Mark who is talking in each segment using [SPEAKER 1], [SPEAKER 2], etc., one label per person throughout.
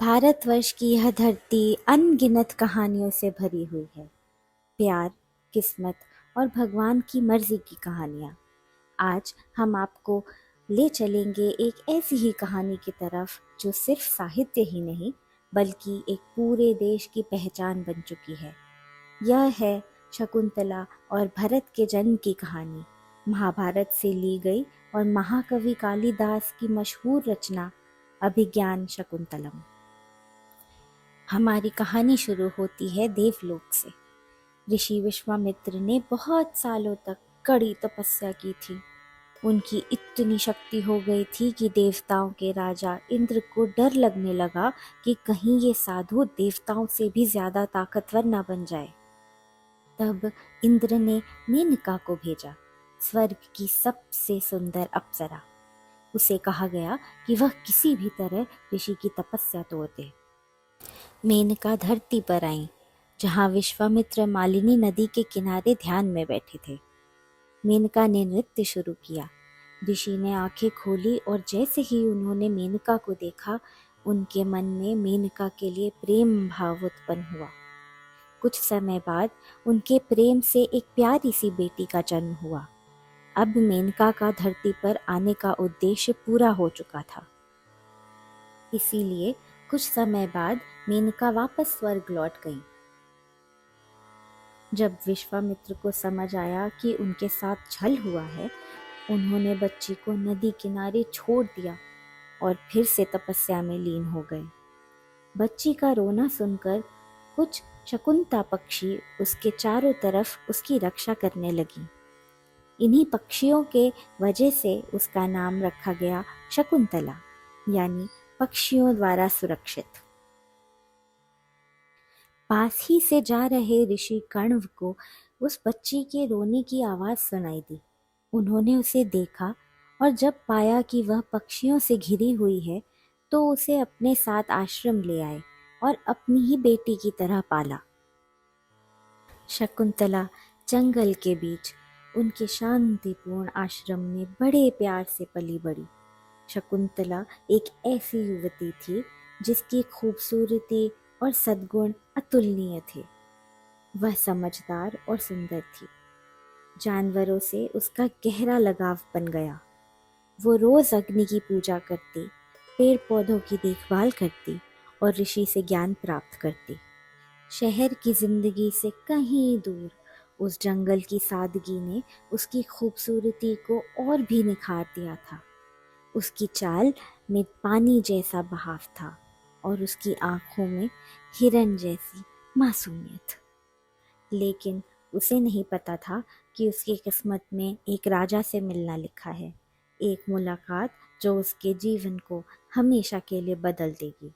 [SPEAKER 1] भारतवर्ष की यह धरती अनगिनत कहानियों से भरी हुई है। प्यार, किस्मत और भगवान की मर्जी की कहानियाँ। आज हम आपको ले चलेंगे एक ऐसी ही कहानी की तरफ जो सिर्फ साहित्य ही नहीं बल्कि एक पूरे देश की पहचान बन चुकी है। यह है शकुंतला और भरत के जन्म की कहानी, महाभारत से ली गई और महाकवि कालिदास की मशहूर रचना अभिज्ञान शकुंतलम। हमारी कहानी शुरू होती है देवलोक से। ऋषि विश्वामित्र ने बहुत सालों तक कड़ी तपस्या की थी। उनकी इतनी शक्ति हो गई थी कि देवताओं के राजा इंद्र को डर लगने लगा कि कहीं ये साधु देवताओं से भी ज्यादा ताकतवर ना बन जाए। तब इंद्र ने मेनका को भेजा, स्वर्ग की सबसे सुंदर अप्सरा। उसे कहा गया कि वह किसी भी तरह ऋषि की तपस्या तोड़ दे। मेनका धरती पर आई, जहाँ विश्वामित्र मालिनी नदी के किनारे ध्यान में बैठे थे। मेनका ने नृत्य शुरू किया। ऋषि ने आंखें खोली और जैसे ही उन्होंने मेनका को देखा, उनके मन में मेनका के लिए प्रेम भाव उत्पन्न हुआ। कुछ समय बाद उनके प्रेम से एक प्यारी सी बेटी का जन्म हुआ। अब मेनका का धरती पर आने का उद्देश्य पूरा हो चुका था। इसीलिए कुछ समय बाद मेनका वापस स्वर्ग लौट गई। जब विश्वामित्र को समझ आया कि उनके साथ छल हुआ है, उन्होंने बच्ची को नदी किनारे छोड़ दिया और फिर से तपस्या में लीन हो गए। बच्ची का रोना सुनकर कुछ शकुंता पक्षी उसके चारों तरफ उसकी रक्षा करने लगी। इन्हीं पक्षियों के वजह से उसका नाम रखा गया शकुंतला, यानी पक्षियों द्वारा सुरक्षित। पास ही से जा रहे ऋषि कण्व को उस बच्ची के रोने की आवाज सुनाई दी। उन्होंने उसे देखा और जब पाया कि वह पक्षियों से घिरी हुई है, तो उसे अपने साथ आश्रम ले आए और अपनी ही बेटी की तरह पाला। शकुंतला जंगल के बीच उनके शांतिपूर्ण आश्रम में बड़े प्यार से पली बड़ी। शकुंतला एक ऐसी युवती थी जिसकी खूबसूरती और सद्गुण अतुलनीय थे। वह समझदार और सुंदर थी। जानवरों से उसका गहरा लगाव बन गया। वो रोज अग्नि की पूजा करती, पेड़ पौधों की देखभाल करती और ऋषि से ज्ञान प्राप्त करती। शहर की जिंदगी से कहीं दूर उस जंगल की सादगी ने उसकी खूबसूरती को और भी निखार दिया था। उसकी चाल में पानी जैसा बहाव था और उसकी आंखों में हिरन जैसी मासूमियत। लेकिन उसे नहीं पता था कि उसकी किस्मत में एक राजा से मिलना लिखा है, एक मुलाकात जो उसके जीवन को हमेशा के लिए बदल देगी।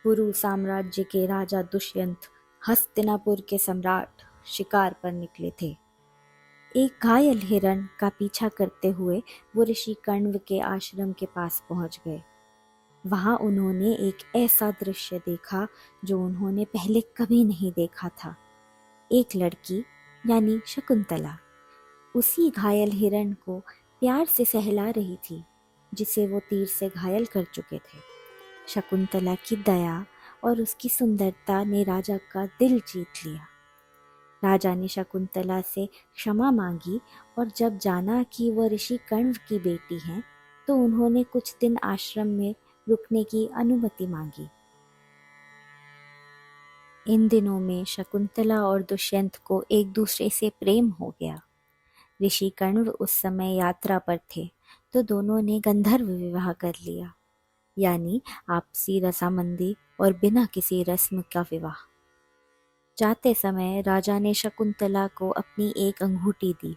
[SPEAKER 1] पुरु साम्राज्य के राजा दुष्यंत हस्तिनापुर के सम्राट शिकार पर निकले थे। एक घायल हिरण का पीछा करते हुए वो ऋषि कण्व के आश्रम के पास पहुंच गए। वहां उन्होंने एक ऐसा दृश्य देखा जो उन्होंने पहले कभी नहीं देखा था। एक लड़की यानी शकुंतला उसी घायल हिरण को प्यार से सहला रही थी जिसे वो तीर से घायल कर चुके थे। शकुंतला की दया और उसकी सुंदरता ने राजा का दिल जीत लिया। राजा ने शकुंतला से क्षमा मांगी और जब जाना कि वह ऋषि कण्व की बेटी हैं, तो उन्होंने कुछ दिन आश्रम में रुकने की अनुमति मांगी। इन दिनों में शकुंतला और दुष्यंत को एक दूसरे से प्रेम हो गया। ऋषि कण्व उस समय यात्रा पर थे, तो दोनों ने गंधर्व विवाह कर लिया, यानी आपसी रजामंदी और बिना किसी रस्म का विवाह। जाते समय राजा ने शकुंतला को अपनी एक अंगूठी दी,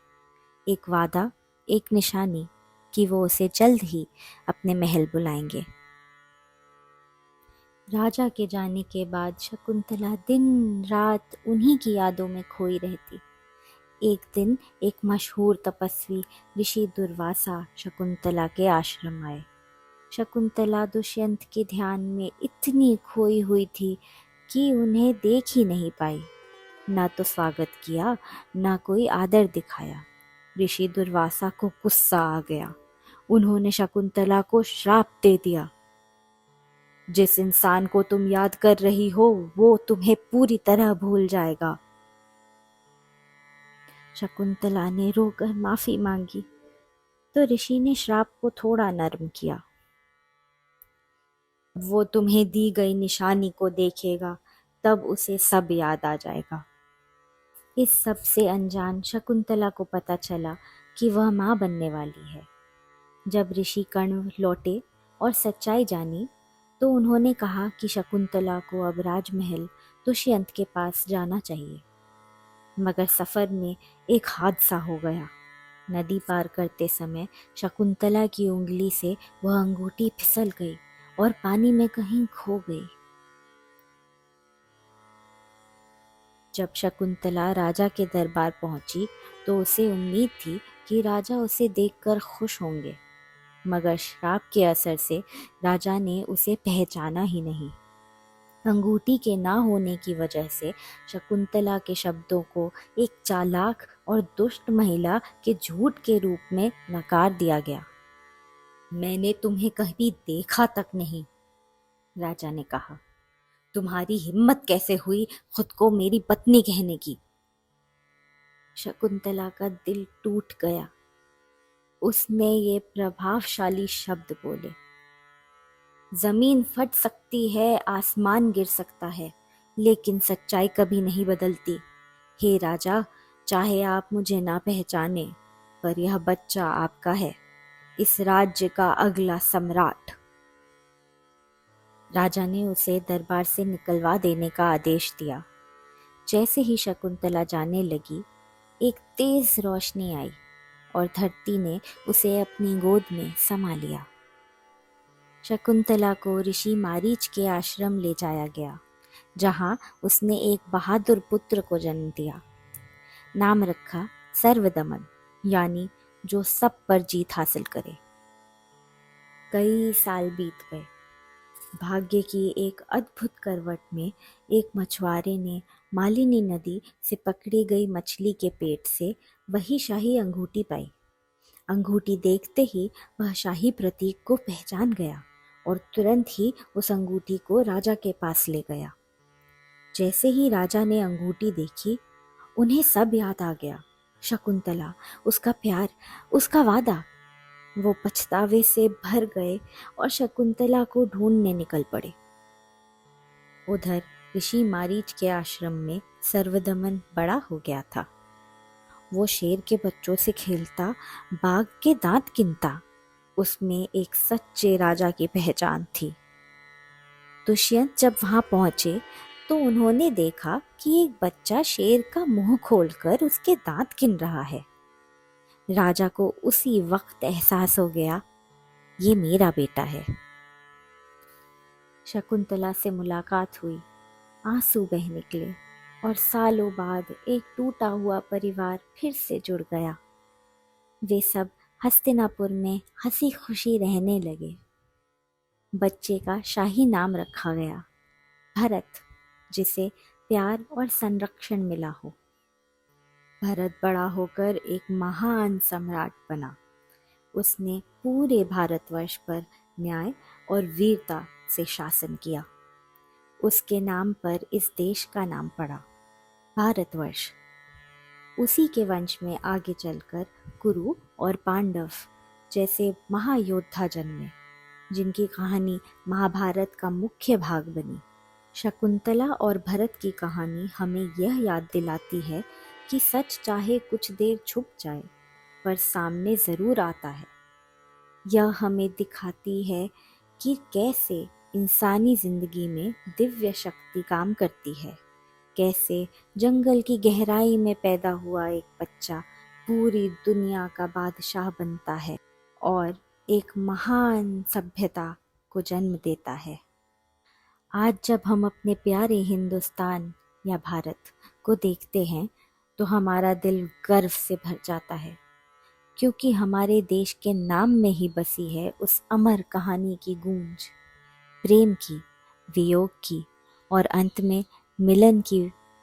[SPEAKER 1] एक वादा, एक निशानी कि वो उसे जल्द ही अपने महल बुलाएंगे। राजा के जाने के बाद शकुंतला दिन रात उन्हीं की यादों में खोई रहती। एक दिन एक मशहूर तपस्वी ऋषि दुर्वासा शकुंतला के आश्रम आए। शकुंतला दुष्यंत के ध्यान में इतनी खोई हुई थी कि उन्हें देख ही नहीं पाई। ना तो स्वागत किया, ना कोई आदर दिखाया। ऋषि दुर्वासा को गुस्सा आ गया। उन्होंने शकुंतला को श्राप दे दिया। जिस इंसान को तुम याद कर रही हो वो तुम्हें पूरी तरह भूल जाएगा। शकुंतला ने रोकर माफी मांगी तो ऋषि ने श्राप को थोड़ा नरम किया। वो तुम्हें दी गई निशानी को देखेगा तब उसे सब याद आ जाएगा। इस सब से अनजान शकुंतला को पता चला कि वह माँ बनने वाली है। जब ऋषि कर्ण लौटे और सच्चाई जानी तो उन्होंने कहा कि शकुंतला को अब राजमहल दुष्यंत के पास जाना चाहिए। मगर सफर में एक हादसा हो गया। नदी पार करते समय शकुंतला की उंगली से वह अंगूठी फिसल गई और पानी में कहीं खो गई। जब शकुंतला राजा के दरबार पहुंची तो उसे उम्मीद थी कि राजा उसे देखकर खुश होंगे, मगर श्राप के असर से राजा ने उसे पहचाना ही नहीं। अंगूठी के ना होने की वजह से शकुंतला के शब्दों को एक चालाक और दुष्ट महिला के झूठ के रूप में नकार दिया गया। मैंने तुम्हें कभी देखा तक नहीं, राजा ने कहा। तुम्हारी हिम्मत कैसे हुई खुद को मेरी पत्नी कहने की? शकुंतला का दिल टूट गया। उसने ये प्रभावशाली शब्द बोले, जमीन फट सकती है, आसमान गिर सकता है, लेकिन सच्चाई कभी नहीं बदलती। हे राजा, चाहे आप मुझे ना पहचाने, पर यह बच्चा आपका है, इस राज्य का अगला सम्राट। राजा ने उसे दरबार से निकलवा देने का आदेश दिया। जैसे ही शकुंतला जाने लगी, एक तेज रोशनी आई और धरती ने उसे अपनी गोद में समा लिया। शकुंतला को ऋषि मारीच के आश्रम ले जाया गया, जहां उसने एक बहादुर पुत्र को जन्म दिया। नाम रखा सर्वदमन, यानी जो सब पर जीत हासिल करे। कई साल बीत गए। भाग्य की एक अद्भुत करवट में एक मछुआरे ने मालिनी नदी से पकड़ी गई मछली के पेट से वही शाही अंगूठी पाई। अंगूठी देखते ही वह शाही प्रतीक को पहचान गया और तुरंत ही उस अंगूठी को राजा के पास ले गया। जैसे ही राजा ने अंगूठी देखी, उन्हें सब याद आ गया। शकुंतला, उसका प्यार, उसका वादा। वो पछतावे से भर गए और शकुंतला को ढूंढने निकल पड़े। उधर ऋषि मारीच के आश्रम में सर्वदमन बड़ा हो गया था। वो शेर के बच्चों से खेलता, बाघ के दांत गिनता। उसमें एक सच्चे राजा की पहचान थी। दुष्यंत जब वहां पहुंचे तो उन्होंने देखा कि एक बच्चा शेर का मुंह खोलकर उसके दांत गिन रहा है। राजा को उसी वक्त एहसास हो गया, ये मेरा बेटा है। शकुंतला से मुलाकात हुई, आंसू बह निकले और सालों बाद एक टूटा हुआ परिवार फिर से जुड़ गया। वे सब हस्तिनापुर में हंसी खुशी रहने लगे। बच्चे का शाही नाम रखा गया, भरत, जिसे प्यार और संरक्षण मिला हो। भरत बड़ा होकर एक महान सम्राट बना। उसने पूरे भारतवर्ष पर न्याय और वीरता से शासन किया। उसके नाम पर इस देश का नाम पड़ा, भारतवर्ष। उसी के वंश में आगे चलकर कुरु और पांडव जैसे महायोद्धा जन्मे, जिनकी कहानी महाभारत का मुख्य भाग बनी। शकुंतला और भरत की कहानी हमें यह याद दिलाती है कि सच चाहे कुछ देर छुप जाए, पर सामने जरूर आता है। यह हमें दिखाती है कि कैसे इंसानी जिंदगी में दिव्य शक्ति काम करती है, कैसे जंगल की गहराई में पैदा हुआ एक बच्चा पूरी दुनिया का बादशाह बनता है और एक महान सभ्यता को जन्म देता है। आज जब हम अपने प्यारे हिंदुस्तान या भारत को देखते हैं तो हमारा दिल गर्व से भर जाता है, क्योंकि हमारे देश के नाम में ही बसी है उस अमर कहानी की गूंज, प्रेम की, वियोग की और अंत में मिलन की,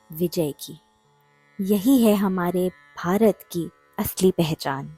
[SPEAKER 1] विजय की। यही है हमारे भारत की असली पहचान।